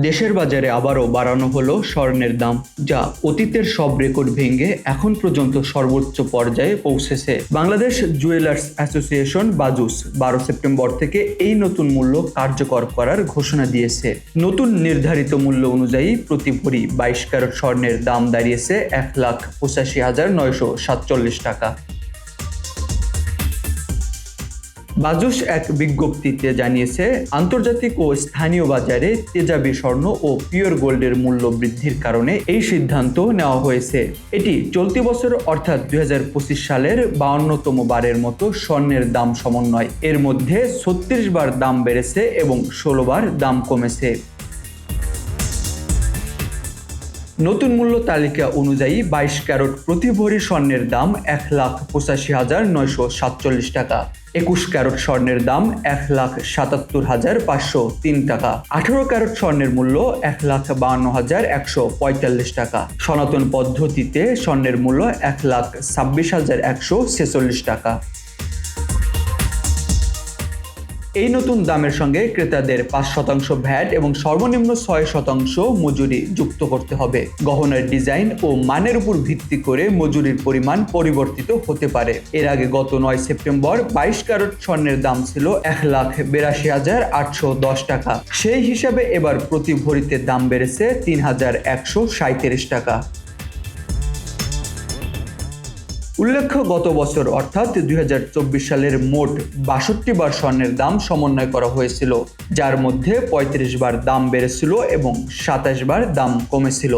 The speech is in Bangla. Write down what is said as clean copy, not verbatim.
দেশের বাজারে আবারও বাড়ানো হলো স্বর্ণের দাম, যা অতীতের সব রেকর্ড ভেঙে এখন পর্যন্ত সর্বোচ্চ পর্যায়ে পৌঁছেছে। Bangladesh jewellers association BAJUS 12 September থেকে এই নতুন মূল্য কার্যকর করার ঘোষণা দিয়েছে। নতুন নির্ধারিত মূল্য অনুযায়ী প্রতি ভরি 22 ক্যারেট স্বর্ণের দাম দাঁড়িয়েছে 1,85,947 টাকা। বাজুস এক বিজ্ঞপ্তিতে জানিয়েছে, আন্তর্জাতিক ও স্থানীয় বাজারে তেজাবি স্বর্ণ ও পিওর গোল্ডের মূল্য বৃদ্ধির কারণে এই সিদ্ধান্ত নেওয়া হয়েছে। এটি চলতি বছর অর্থাৎ 2025 সালের 52তম বারের মতো স্বর্ণের দাম সমন্বয়। এর মধ্যে 36 বার দাম বেড়েছে এবং 16 বার দাম কমেছে। নতুন মূল্য তালিকা অনুযায়ী 22 ক্যারেট প্রতি ভরি স্বর্ণের দাম 1,85,947 টাকা। 21 ক্যারেট স্বর্ণের দাম 1,77,503 টাকা। 18 ক্যারেট স্বর্ণের মূল্য 1,52,145 টাকা। সনাতন পদ্ধতিতে স্বর্ণের মূল্য 1,26,146 টাকা। এই নতুন দামের সঙ্গে ক্রেতাদের 5% ভ্যাট এবং সর্বনিম্ন 6% মজুরি যুক্ত করতে হবে। গহনার ডিজাইন ও মানের উপর ভিত্তি করে মজুরির পরিমাণ পরিবর্তিত হতে পারে। এর আগে গত 9 সেপ্টেম্বর 22 ক্যারেট স্বর্ণের দাম ছিল 1,82,810 টাকা। সেই হিসাবে এবার প্রতি ভরিতে দাম বেড়েছে 3,137 টাকা। উল্লেখ্য, গত বছর অর্থাৎ 2024 সালের মোট 62 বার স্বর্ণের দাম সমন্বয় করা হয়েছিল, যার মধ্যে 35 বার দাম বেড়েছিল এবং 27 বার দাম কমেছিল।